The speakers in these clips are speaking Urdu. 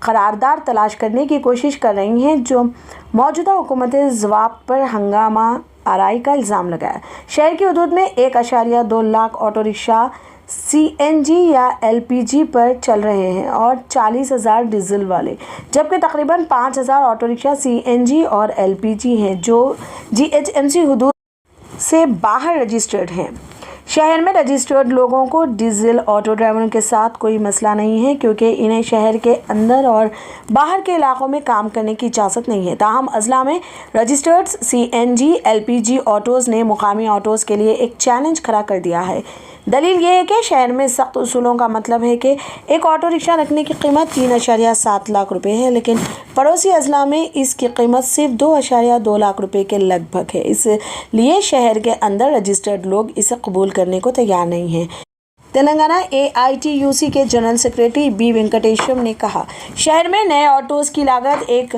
قرارداد تلاش کرنے کی کوشش کر رہی ہیں جو موجودہ حکومت ضوابط پر ہنگامہ آرائی کا الزام لگایا۔ شہر کی حدود میں 1.2 لاکھ آٹو رکشہ CNG یا LPG پر چل رہے ہیں اور 40,000 ڈیزل والے، جبکہ تقریباً 5,000 آٹو رکشہ CNG اور LPG ہیں جو GHMC حدود سے باہر رجسٹرڈ ہیں۔ شہر میں رجسٹرڈ لوگوں کو ڈیزل آٹو ڈرائیوروں کے ساتھ کوئی مسئلہ نہیں ہے کیونکہ انہیں شہر کے اندر اور باہر کے علاقوں میں کام کرنے کی اجازت نہیں ہے۔ تاہم اضلاع میں رجسٹرڈ CNG LPG آٹوز نے مقامی آٹوز کے لیے ایک چیلنج کھڑا کر دیا ہے۔ دلیل یہ ہے کہ شہر میں سخت اصولوں کا مطلب ہے کہ ایک آٹو رکشہ رکھنے کی قیمت 3.7 لاکھ روپے ہے، لیکن پڑوسی اضلاع میں اس کی قیمت صرف 2.2 لاکھ روپے کے لگ بھگ ہے۔ اس لیے شہر کے اندر رجسٹرڈ لوگ اسے قبول کرنے کو تیار نہیں ہیں۔ تلنگانہ AITUC کے جنرل سیکریٹری B وینکٹیشم نے کہا، شہر میں نئے آٹوز کی لاگت ایک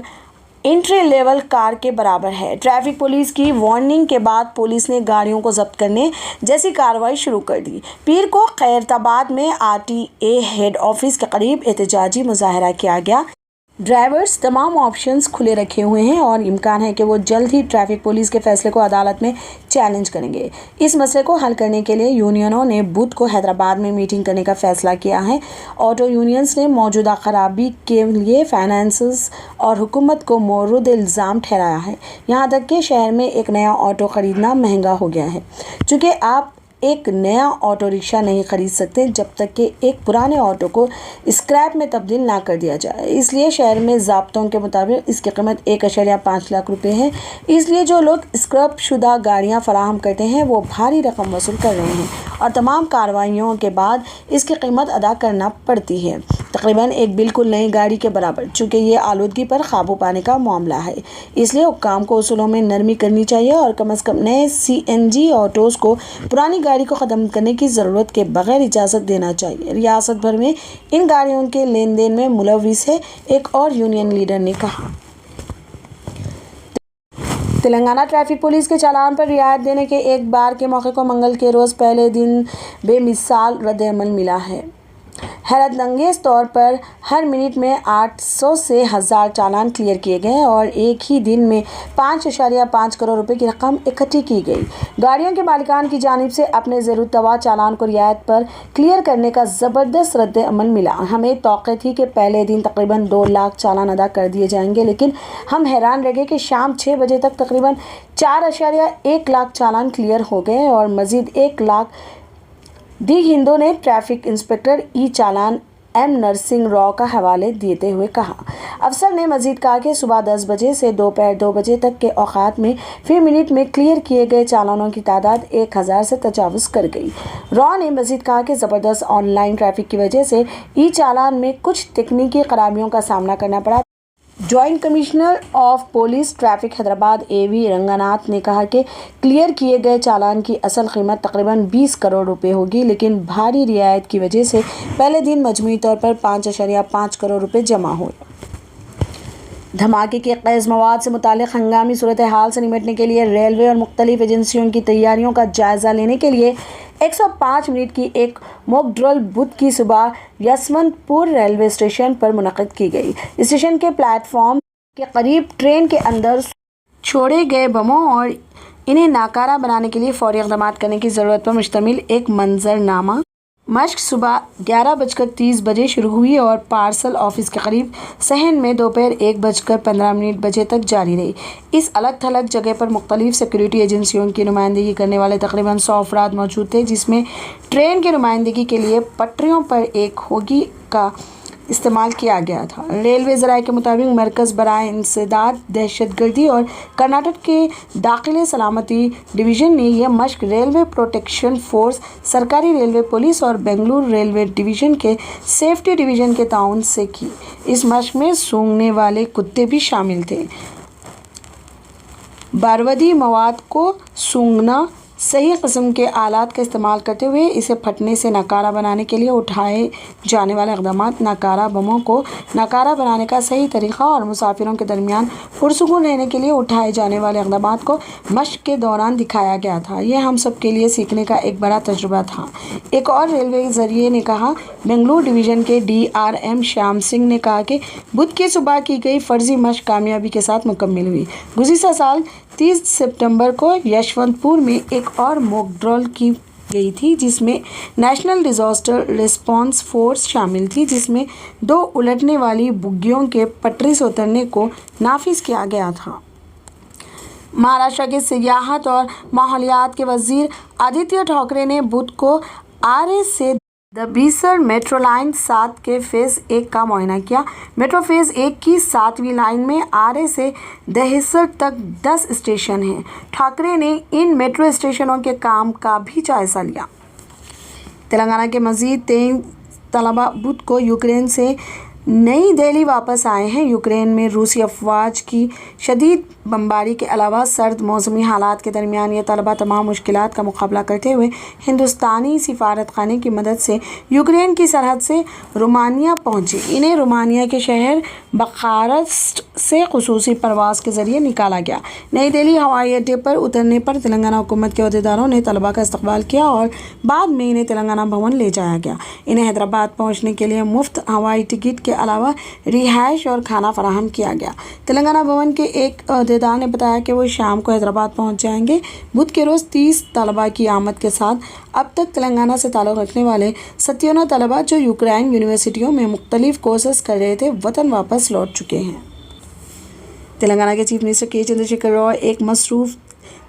انٹری لیول کار کے برابر ہے۔ ٹریفک پولیس کی وارننگ کے بعد پولیس نے گاڑیوں کو ضبط کرنے جیسی کارروائی شروع کر دی۔ پیر کو خیرتآباد میں RTA ہیڈ آفس کے قریب احتجاجی مظاہرہ کیا گیا۔ ڈرائیورز تمام آپشنز کھلے رکھے ہوئے ہیں اور امکان ہے کہ وہ جلد ہی ٹریفک پولیس کے فیصلے کو عدالت میں چیلنج کریں گے۔ اس مسئلے کو حل کرنے کے لیے یونینوں نے بدھ کو حیدرآباد میں میٹنگ کرنے کا فیصلہ کیا ہے۔ آٹو یونینز نے موجودہ خرابی کے لیے فائنانسز اور حکومت کو مورد الزام ٹھہرایا ہے، یہاں تک کہ شہر میں ایک نیا آٹو خریدنا مہنگا ہو گیا ہے۔ چونکہ آپ ایک نیا آٹو رکشہ نہیں خرید سکتے جب تک کہ ایک پرانے آٹو کو اسکریپ میں تبدیل نہ کر دیا جائے، اس لیے شہر میں ضابطوں کے مطابق اس کی قیمت 1.5 لاکھ روپے ہے۔ اس لیے جو لوگ اسکریپ شدہ گاڑیاں فراہم کرتے ہیں وہ بھاری رقم وصول کر رہے ہیں اور تمام کارروائیوں کے بعد اس کی قیمت ادا کرنا پڑتی ہے، تقریباً ایک بالکل نئی گاڑی کے برابر۔ چونکہ یہ آلودگی پر قابو پانے کا معاملہ ہے، اس لیے حکام کو اصولوں میں نرمی کرنی چاہیے اور کم از کم نئے CNG آٹوز کو پرانی گاڑی کو ختم کرنے کی ضرورت کے بغیر اجازت دینا چاہیے۔ ریاست بھر میں ان گاڑیوں کے لین دین میں ملوث ہے، ایک اور یونین لیڈر نے کہا۔ تلنگانہ ٹریفک پولیس کے چالان پر رعایت دینے کے ایک بار کے موقع کو منگل کے روز پہلے دن بے مثال رد عمل ملا ہے۔ حیرت انگیز طور پر ہر منٹ میں 800 سے 1000 چالان کلیئر کیے گئے اور ایک ہی دن میں 5.5 کروڑ روپے کی رقم اکٹھی کی گئی۔ گاڑیوں کے مالکان کی جانب سے اپنے زیر التوا چالان کو رعایت پر کلیئر کرنے کا زبردست رد عمل ملا۔ ہمیں توقع تھی کہ پہلے دن تقریباً 2 لاکھ چالان ادا کر دیے جائیں گے، لیکن ہم حیران رہ گئے کہ شام 6 بجے تک تقریباً 4.1 لاکھ چالان کلیئر ہو گئے اور مزید 1 لاکھ دی ہندو نے ٹریفک انسپکٹر چالان M نرسنگ راؤ کا حوالے دیتے ہوئے کہا۔ افسر نے مزید کہا کہ صبح 10 بجے سے دوپہر 2 بجے تک کے اوقات میں فی منٹ میں کلیئر کیے گئے چالانوں کی تعداد 1000 سے تجاوز کر گئی۔ راؤ نے مزید کہا کہ زبردست آن لائن ٹریفک کی وجہ سے چالان میں کچھ تکنیکی خرابیوں کا سامنا کرنا پڑا۔ Joint commissioner of police traffic Hyderabad AV رنگاناتھ نے کہا کہ کلیئر کیے گئے چالان کی اصل قیمت تقریباً 20 کروڑ روپے ہوگی، لیکن بھاری رعایت کی وجہ سے پہلے دن مجموعی طور پر 5.5 کروڑ روپے جمع ہوئے۔ دھماکے کے خیز مواد سے متعلق ہنگامی صورتحال سے نمٹنے کے لیے ریلوے اور مختلف ایجنسیوں کی تیاریوں کا جائزہ لینے کے لیے 105 منٹ کی ایک موک ڈرل بدھ کی صبح یسونت پور ریلوے اسٹیشن پر منعقد کی گئی۔ اسٹیشن کے پلیٹ فارم کے قریب ٹرین کے اندر چھوڑے گئے بموں اور انہیں ناکارہ بنانے کے لیے فوری اقدامات کرنے کی ضرورت پر مشتمل ایک منظرنامہ مشق صبح 11:30 بجے شروع ہوئی اور پارسل آفس کے قریب صحن میں دوپہر 1:15 بجے تک جاری رہی۔ اس الگ تھلگ جگہ پر مختلف سیکورٹی ایجنسیوں کی نمائندگی کرنے والے تقریباً 100 افراد موجود تھے، جس میں ٹرین کی نمائندگی کے لیے پٹریوں پر ایک ہوگی کا استعمال کیا گیا تھا۔ ریلوے ذرائع کے مطابق مرکز برائے انسداد دہشت گردی اور کرناٹک کے داخلی سلامتی ڈویژن نے یہ مشق ریلوے پروٹیکشن فورس، سرکاری ریلوے پولیس اور بنگلور ریلوے ڈویژن کے سیفٹی ڈویژن کے تعاون سے کی۔ اس مشق میں سونگھنے والے کتے بھی شامل تھے۔ بارودی مواد کو سونگھنا صحیح قسم کے آلات کا استعمال کرتے ہوئے اسے پھٹنے سے ناکارہ بنانے کے لیے اٹھائے جانے والے اقدامات، ناکارہ بموں کو ناکارہ بنانے کا صحیح طریقہ اور مسافروں کے درمیان پرسکون رہنے کے لیے اٹھائے جانے والے اقدامات کو مشق کے دوران دکھایا گیا تھا۔ یہ ہم سب کے لیے سیکھنے کا ایک بڑا تجربہ تھا۔ ایک اور ریلوے ذریعے نے کہا۔ بنگلور ڈویژن کے DRM شیام سنگھ نے کہا کہ بدھ کی صبح کی گئی فرضی مشق کامیابی کے ساتھ مکمل ہوئی۔ گزشتہ سال 30 ستمبر کو یشونت پور میں ایک اور موک ڈرل کی گئی تھی جس میں نیشنل ڈیزاسٹر ریسپانس فورس شامل تھی، جس میں 2 الٹنے والی بگیوں کے پٹری سے اترنے کو نافذ کیا گیا تھا۔ مہاراشٹر کے سیاحت اور ماحولیات کے وزیر آدتیہ ٹھاکرے نے بدھ کو آرے سے دبیسر میٹرو لائن 7 کے فیز 1 کا معائنہ کیا۔ میٹرو فیز 1 کی 7ویں لائن میں آرے سے دہیسر تک 10 اسٹیشن ہیں۔ ٹھاکرے نے ان میٹرو اسٹیشنوں کے کام کا بھی جائزہ لیا۔ تلنگانہ کے مزید 23 طلبہ بدھ کو یوکرین سے نئی دہلی واپس آئے ہیں۔ یوکرین میں روسی افواج کی شدید بمباری کے علاوہ سرد موسمی حالات کے درمیان یہ طلبہ تمام مشکلات کا مقابلہ کرتے ہوئے ہندوستانی سفارت خانے کی مدد سے یوکرین کی سرحد سے رومانیہ پہنچے۔ انہیں رومانیہ کے شہر بخارسٹ سے خصوصی پرواز کے ذریعے نکالا گیا۔ نئی دہلی ہوائی اڈے پر اترنے پر تلنگانہ حکومت کے عہدیداروں نے طلبہ کا استقبال کیا اور بعد میں انہیں تلنگانہ بھون لے جایا گیا۔ انہیں حیدرآباد پہنچنے کے لیے مفت ہوائی ٹکٹ کے علاوہ رہائش اور کھانا فراہم کیا گیا۔ تلنگانہ بھون کے ایک عہدیدار نے بتایا کہ وہ شام کو حیدرآباد پہنچ جائیں گے۔ بدھ کے روز 30 طلبہ کی آمد کے ساتھ اب تک تلنگانہ سے تعلق رکھنے والے 57 طلبہ جو یوکرائن یونیورسٹیوں میں مختلف کورسز کر رہے تھے وطن واپس لوٹ چکے ہیں۔ تلنگانہ کے چیف منسٹر کے چندر شیکھر راؤ ایک مصروف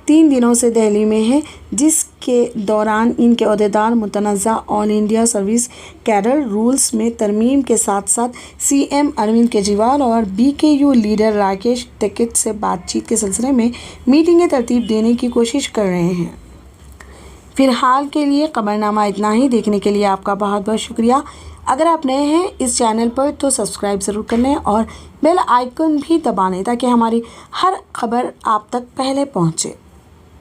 3 دنوں سے دہلی میں ہیں، جس کے دوران ان کے عہدیدار متنازع آل انڈیا سروس کیڈر رولز میں ترمیم کے ساتھ ساتھ CM اروند کیجریوال اور BKU لیڈر راکیش ٹکیٹ سے بات چیت کے سلسلے میں میٹنگیں ترتیب دینے کی کوشش کر رہے ہیں۔ فی الحال کے لیے خبرنامہ اتنا ہی۔ دیکھنے کے لیے آپ کا بہت بہت شکریہ۔ اگر آپ نئے ہیں اس چینل پر تو سبسکرائب ضرور کر لیں اور بیل آئیکن بھی دبا لیں تاکہ ہماری ہر خبر آپ تک پہلے پہنچے۔